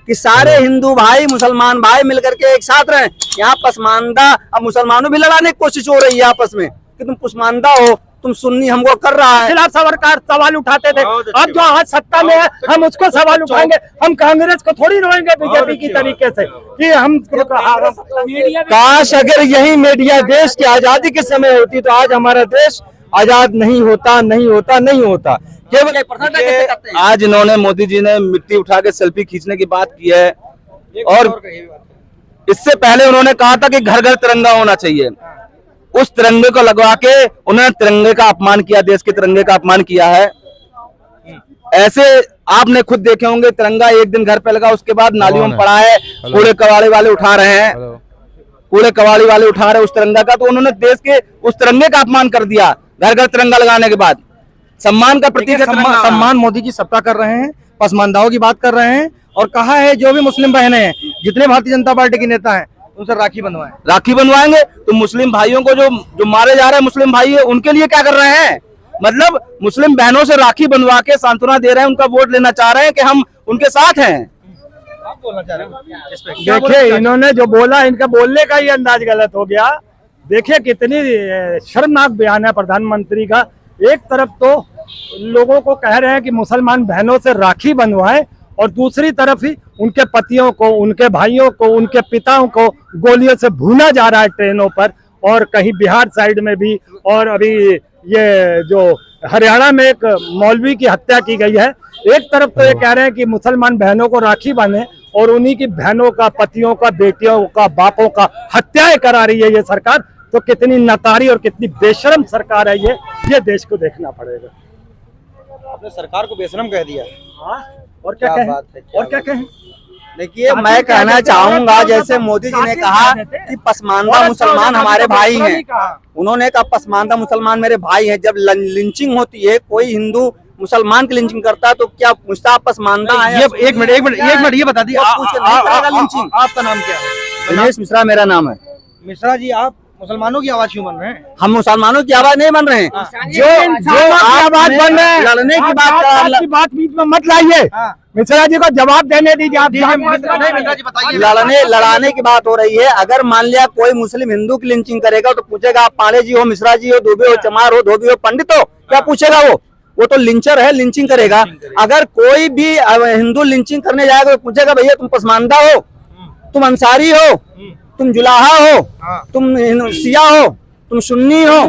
कि सारे हिंदू भाई मुसलमान भाई मिलकर के एक साथ रहें। यहाँ पसमानदा अब मुसलमानों भी लड़ाने की कोशिश हो रही है आपस में कि तुम पसमानदा हो, तुम सुन्नी हमको कर रहा है। खिलाफ सरकार सवाल उठाते थे, अब जो आज सत्ता में है हम उसको सवाल उठाएंगे। हम कांग्रेस को थोड़ी रोएंगे बीजेपी की तरीके से कि हम। काश अगर यही मीडिया देश की आजादी के समय होती तो आज हमारा देश आजाद नहीं होता, नहीं होता, नहीं होता। केवल आज इन्होंने मोदी जी ने मिट्टी उठा के सेल्फी खींचने की बात की है, और इससे पहले उन्होंने कहा था कि घर घर तिरंगा होना चाहिए। उस तिरंगे को लगवा के उन्होंने तिरंगे का अपमान किया, देश के तिरंगे का अपमान किया है। ऐसे आपने खुद देखे होंगे, तिरंगा एक दिन घर पे लगा, उसके बाद नालियों में पड़ा है, कूड़े कबाड़ी वाले उठा रहे हैं, कूड़े कबाड़ी वाले उठा रहे हैं उस तिरंगा का। तो उन्होंने देश के उस तिरंगे का अपमान कर दिया घर घर तिरंगा लगाने के बाद। सम्मान का प्रतीक है, सम्मान मोदी जी सबका कर रहे हैं, पसमानदाओं की बात कर रहे हैं, और कहा है जो भी मुस्लिम बहनें हैं, जितने भारतीय जनता पार्टी के नेता हैं, उनसे राखी बनवाएं। राखी बनवाएंगे। तो मुस्लिम भाइयों को जो मारे जा रहे हैं मुस्लिम भाई है, उनके लिए क्या कर रहे हैं? मतलब मुस्लिम बहनों से राखी बनवा के सांत्वना दे रहे हैं, उनका वोट लेना चाह रहे हैं कि हम उनके साथ हैं। आप बोलना चाह रहे हैं? देखिए, इन्होंने जो बोला, इनका बोलने का ही अंदाज गलत हो गया। देखिए कितनी शर्मनाक बयान है प्रधानमंत्री का। एक तरफ तो लोगों को कह रहे हैं कि मुसलमान बहनों से राखी बनवाएं, और दूसरी तरफ ही उनके पतियों को, उनके भाइयों को, उनके पिताओं को गोलियों से भूना जा रहा है ट्रेनों पर, और कहीं बिहार साइड में भी, और अभी ये जो हरियाणा में एक मौलवी की हत्या की गई है। एक तरफ तो ये कह रहे हैं कि मुसलमान बहनों को राखी बांधे, और उन्हीं की बहनों का, पतियों का, बेटियों का, बापों का हत्याएं करा रही है ये सरकार। तो कितनी नकारी और कितनी बेशरम सरकार है ये देश को देखना पड़ेगा। आपने सरकार को बेशरम कह दिया। हाँ, और क्या कहें? और क्या कहें? देखिए, मैं कहना चाहूंगा, जैसे मोदी जी ने कहा कि पसमानदा मुसलमान हमारे भाई हैं, उन्होंने कहा पसमानदा मुसलमान मेरे भाई हैं। जब लिंचिंग होती है, कोई हिंदू मुसलमान की लिंचिंग करता है, तो क्या पूछता आप पसमानदा है? एक मिनट ये बता दीजिए, आपका नाम क्या है? दिनेश मिश्रा मेरा नाम है। मिश्रा जी, आप मुसलमानों की आवाज क्यों बन रहे हैं? हम मुसलमानों की आवाज नहीं बन रहे हैं, जो आवाज बन रहे हैं, लड़ने की बात बीच में मत लाइए। मिश्रा जी को जवाब देने दीजिए। आप लड़ाने की बात हो रही है। अगर मान लिया कोई मुस्लिम हिंदू की लिंचिंग करेगा तो पूछेगा आप पांडे जी हो, मिश्रा जी हो, दुबे हो, चमार हो, धोबी हो, पंडित हो, क्या पूछेगा? वो तो लिंचर है, लिंचिंग करेगा। अगर कोई भी हिंदू लिंचिंग करने जाएगा तो पूछेगा भैया तुम पसमानदा हो, तुम अंसारी हो, तुम जुलाहा हो, तुम शिया हो, तुम सुन्नी हो,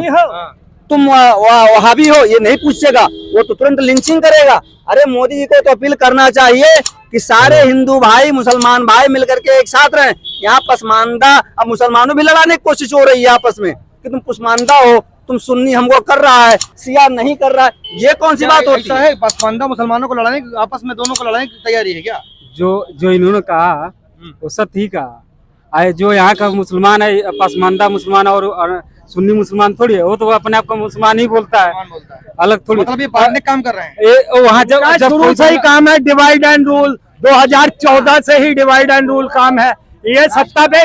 तुम वहाबी हो, ये नहीं पूछेगा। वो तो तुरंत लिंचिंग करेगा। अरे मोदी जी को तो अपील करना चाहिए कि सारे हिंदू भाई मुसलमान भाई मिलकर के एक साथ रहें। यहाँ पसमानदा अब मुसलमानों भी लड़ाने की कोशिश हो रही है आपस में कि तुम पसमानदा हो, तुम सुन्नी हमको कर रहा है, शिया नहीं कर रहा है। ये कौन सी बात होती है? पसमानदा मुसलमानों को लड़ाने, आपस में दोनों को लड़ाने की तैयारी है क्या? जो इन्होंने कहा वो सब ठीक है। जो यहाँ का मुसलमान है, पसमानदा मुसलमान और सुन्नी मुसलमान थोड़ी है, वो तो अपने आप को मुसलमान ही बोलता है, अलग थोड़ी। मतलब ये पार्टी काम कर रहे हैं वहाँ जब शुरू से ही काम है डिवाइड एंड रूल। 2014 से ही डिवाइड एंड रूल काम है। ये सत्ता पे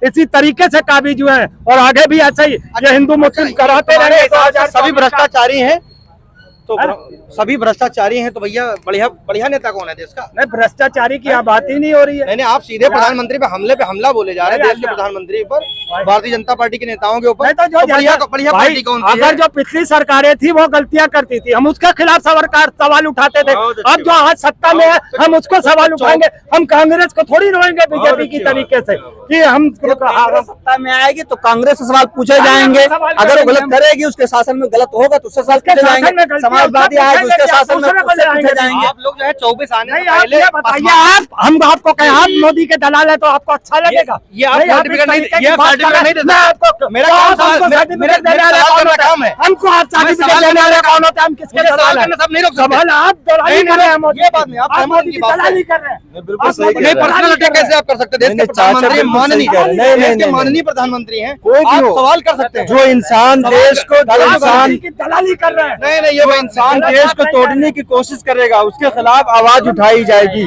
इसी तरीके से काबिज हुए हैं, और आगे भी ऐसे ही ये हिंदू मुस्लिम कराते रहे। सभी भ्रष्टाचारी हैं, तो सभी भ्रष्टाचारी हैं, तो भैया बढ़िया नेता कौन है देश का? नहीं, भ्रष्टाचारी की बात ही नहीं हो रही है। नहीं, आप सीधे प्रधानमंत्री पे हमला बोले जा रहे हैं, देश के प्रधानमंत्री पर, भारतीय जनता पार्टी के नेताओं के ऊपर। तो बढ़िया पार्टी कौन सी है? अगर जो पिछली सरकारें थी वो गलतियां करती थी, हम उसके खिलाफ सरकार सवाल उठाते थे। अब जो आज सत्ता में है हम उसको सवाल उठाएंगे। हम कांग्रेस को थोड़ी रोएंगे बीजेपी की तरीके से कि हम सत्ता में आएगी तो कांग्रेस से सवाल पूछे जाएंगे। अगर वो गलत करेगी, उसके शासन में गलत होगा तो उससे सवाल पूछे जाएंगे। समाजवादी आएगी, उसके शासन में पूछे जाएंगे। आप लोग जो है 24 आने नहीं, आप ये बताइए, हम आपको कहें आप मोदी के दलाल है तो आपको अच्छा लगेगा? ये आप सर्टिफिकेट नहीं देते। मेरा काम है। हमको आप सर्टिफिकेट देने वाले कौन होते हैं? हम किसके दलाल हैं? सब नहीं रोक सकते। आप दलाली कर रहे हैं मोदी। ये बात नहीं, आप मोदी की दलाली कर रहे हैं। बिल्कुल सही। नहीं, पर्सनल अटैक कैसे आप कर सकते हैं? देश के प्रधानमंत्री माननीय प्रधानमंत्री हैं, आप सवाल कर सकते हैं। जो इंसान देश को दलाली कर रहे हैं। नहीं, ये इंसान देश को तोड़ने की कोशिश करेगा उसके खिलाफ आवाज उठाई जाएगी।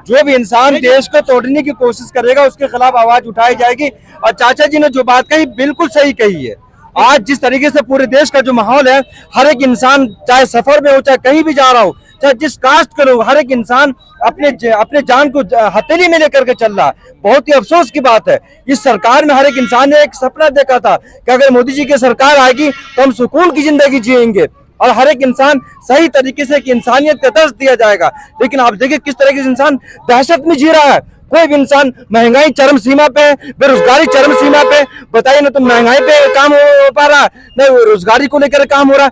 जो भी इंसान देश को तोड़ने की कोशिश करेगा उसके खिलाफ आवाज उठाई जाएगी। और चाचा जी ने जो बात कही बिल्कुल सही कही है। आज जिस तरीके से पूरे देश का जो माहौल है, हर एक इंसान चाहे सफर में हो चाहे कहीं भी जा रहा हो, चाहे जिस कास्ट का लोग, हर एक इंसान अपने जान को हथेली में लेकर के चल रहा है। बहुत ही अफसोस की बात है। इस सरकार में हर एक इंसान ने एक सपना देखा था कि अगर मोदी जी की सरकार आएगी तो हम सुकून की जिंदगी जिएंगे और हर एक इंसान सही तरीके से इंसानियत का दर्ज दिया जाएगा। लेकिन आप देखिए किस तरह के इंसान दहशत में जी रहा है। कोई भी इंसान, महंगाई चरम सीमा पे है, बेरोजगारी चरम सीमा पे। बताइए ना, तो महंगाई पे काम हो पा रहा, न रोजगारी को लेकर काम हो रहा।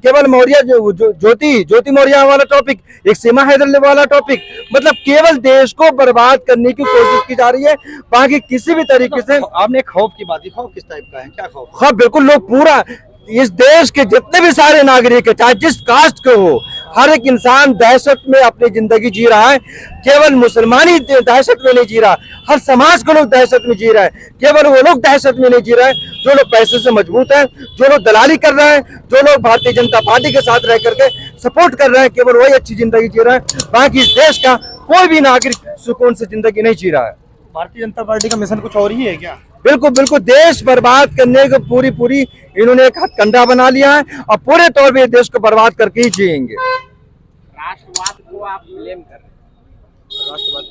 केवल मौर्य ज्योति मौर्य वाला टॉपिक, एक सीमा हैदर वाला टॉपिक, मतलब केवल देश को बर्बाद करने की कोशिश की जा रही है। बाकी किसी भी तरीके से आपने खौफ की बात की, खौफ किस टाइप का है, क्या खौफ? हाँ बिल्कुल, लोग पूरा इस देश के जितने भी सारे नागरिक है, चाहे जिस कास्ट के हो, हर एक इंसान दहशत में अपनी जिंदगी जी रहा है। केवल मुसलमान ही दहशत में नहीं जी रहा, हर समाज के लोग दहशत में जी रहा है। केवल वो लोग दहशत में नहीं जी रहे हैं जो लोग पैसे से मजबूत हैं, जो लोग दलाली कर रहे हैं, जो लोग भारतीय जनता पार्टी के साथ रह करके सपोर्ट कर रहे हैं, केवल वही अच्छी जिंदगी जी रहे हैं। बाकी इस देश का कोई भी नागरिक सुकून से जिंदगी नहीं जी रहा है। भारतीय जनता पार्टी का मिशन कुछ और ही है क्या? बिल्कुल बिल्कुल, देश बर्बाद करने को पूरी इन्होंने एक हथकंडा बना लिया है और पूरे तौर पे देश को बर्बाद करके ही जिएंगे। राष्ट्रवाद को आप ब्लेम कर रहे हैं,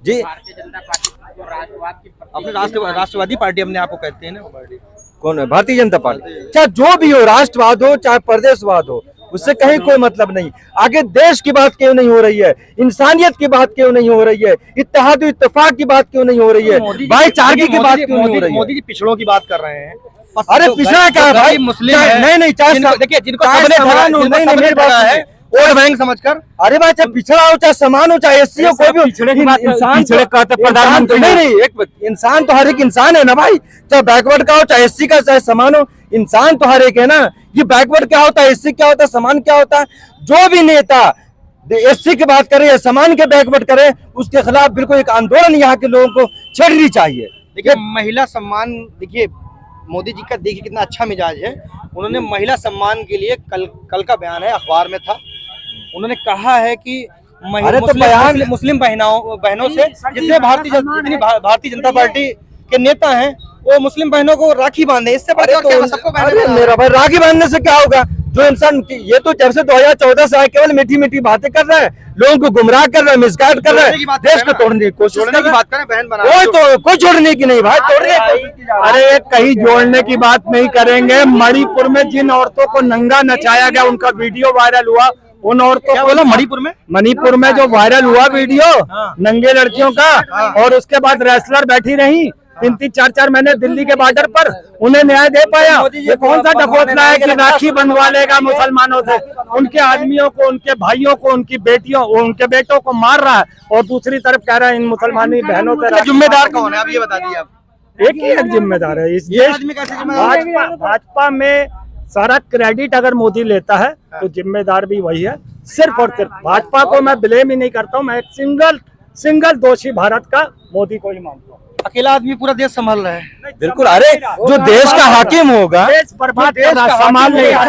जी, भारतीय जनता पार्टी को राष्ट्रवाद की अपने राष्ट्रवादी पार्टी अपने आप को कहते हैं ना, पार्टी कौन है? भारतीय जनता पार्टी। चाहे जो भी हो, राष्ट्रवाद हो चाहे प्रदेशवाद हो, उससे कहीं कोई मतलब नहीं। आगे देश की बात क्यों नहीं हो रही है, इंसानियत की बात क्यों नहीं हो रही है, इत्तेहाद इत्तेफाक की बात क्यों नहीं हो रही है, भाईचारे की बात क्यों नहीं हो रही है? मोदी जी पिछड़ों की बात कर रहे हैं। अरे पिछड़ा क्या है भाई, मुस्लिम है, नहीं चाहे देखिए जिनको चाहे सबने समान हो, नहीं मेरी बात है है, वोट बैंक समझकर। अरे भाई चाहे पिछड़ा हो चाहे समान हो चाहे एससी हो, कोई भी पिछड़े की बात, इंसान पिछड़े कहते प्रधानमंत्री नहीं, एक इंसान तो हर एक इंसान है ना भाई, चाहे बैकवर्ड का हो चाहे एससी का चाहे समान हो, इंसान तो हर एक है ना। ये बैकवर्ड क्या होता है, एससी क्या होता है, समान क्या होता है? जो भी नेता एससी की बात करे या समान के बैकवर्ड करे, उसके खिलाफ बिल्कुल एक आंदोलन यहाँ के लोगों को छेड़नी चाहिए। देखिए महिला सम्मान, देखिए मोदी जी का देखिए कितना अच्छा मिजाज है। उन्होंने महिला सम्मान के लिए कल का बयान है, अखबार में था, उन्होंने कहा है कि अरे तो बयान मुस्लिम बहनों से जितनी भारतीय जनता पार्टी के नेता हैं वो मुस्लिम बहनों को राखी बांधे। इससे बड़े तो सबको मेरा भाई राखी बांधने से क्या होगा? जो इंसान, ये तो जब से 2014 से आए केवल मीठी बातें कर रहा है, लोगों को गुमराह कर रहा है, मिसगाइड कर रहा है, देश को तोड़ने की कोशिश जोड़ने की बात करें, बहन बना कोई जोड़ने की नहीं भाई, तोड़ने की। अरे कहीं जोड़ने की बात नहीं करेंगे। मणिपुर में जिन औरतों को नंगा नचाया गया, उनका वीडियो वायरल हुआ, उन औरतों को बोला मणिपुर में जो वायरल हुआ वीडियो नंगे लड़कियों का, और उसके बाद रेसलर बैठी रही 3-4 महीने दिल्ली के बॉर्डर पर, उन्हें न्याय दे पाया? ये कौन सा डफोतला है कि राखी बनवा लेगा मुसलमानों से? उनके आदमियों को, उनके भाइयों को, उनकी बेटियों, उनके बेटों को मार रहा है, और दूसरी तरफ कह रहा है इन मुसलमानी बहनों से। जिम्मेदार कौन है, आप ये बता दीजिए। आप एक ही एक जिम्मेदार है इस देश में। भाजपा में सारा क्रेडिट अगर मोदी लेता है तो जिम्मेदार भी वही है। सिर्फ और सिर्फ भाजपा को मैं ब्लेम ही नहीं करता हूँ, मैं एक सिंगल दोषी भारत का मोदी को ही मानता हूँ। अकेला आदमी पूरा देश संभाल रहा है। बिल्कुल, अरे जो देश का हाकिम होगा, देश बर्बाद कर रहा है, संभाल नहीं रहा।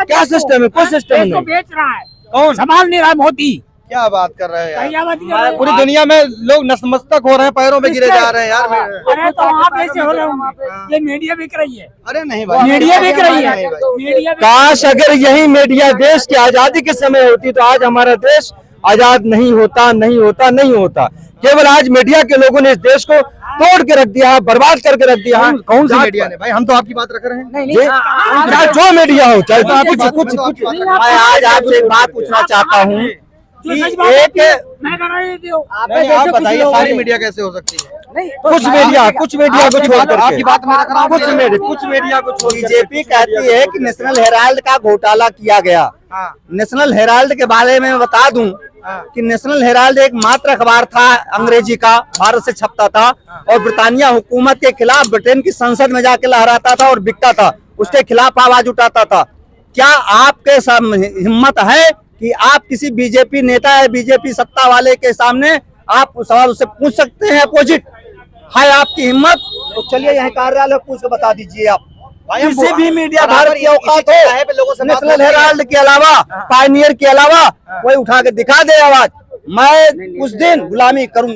क्या सिस्टम है? कोई सिस्टम नहीं। बेच रहा है, कौन संभाल नहीं रहा मोदी। क्या बात कर रहे हैं यार? अरे पूरी दुनिया में लोग नतमस्तक हो रहे हैं, पैरों में गिरे जा रहे हैं यार। तो आप ऐसे हो रहे हो, ये मीडिया बिक रही है, अरे नहीं भाई, मीडिया बिक रही है, नहीं भाई। मीडिया काश अगर यही मीडिया देश की आजादी के समय होती तो आज हमारा देश आजाद नहीं होता। केवल आज मीडिया के लोगों ने इस देश को तोड़ के रख दिया है, बर्बाद करके रख दिया है। कौन सी मीडिया ने भाई? हम तो आपकी बात रख रहे हैं। चाहे जो मीडिया हो, चाहे तो कुछ मैं आज आपसे एक बात पूछना चाहता हूँ कि एक नहीं, आप बताइए सारी मीडिया कैसे हो सकती है? कुछ मीडिया को छोड़ करके, आपकी बात मैं रख रहा हूँ। कुछ मीडिया को छोड़, बीजेपी कहती है कि नेशनल हेराल्ड का घोटाला किया गया। नेशनल हेराल्ड के बारे में बता दूं कि नेशनल हेराल्ड एक मात्र अखबार था अंग्रेजी का, भारत से छपता था और ब्रिटानिया हुकूमत के खिलाफ ब्रिटेन की संसद में जाके लहराता था और बिकता था, उसके खिलाफ आवाज उठाता था। क्या आपके हिम्मत है कि आप किसी बीजेपी नेता या बीजेपी सत्ता वाले के सामने आप सवाल उससे पूछ सकते हैं? अपोजिट है आपकी हिम्मत? तो चलिए यहाँ कार्यालय पूछ के बता दीजिए आप। किसी भी मीडिया भारत की औकात हो, नेशनल हेराल्ड के अलावा, पायनियर के अलावा कोई उठा के दिखा दे आवाज, मैं उस दिन गुलामी करूंगा।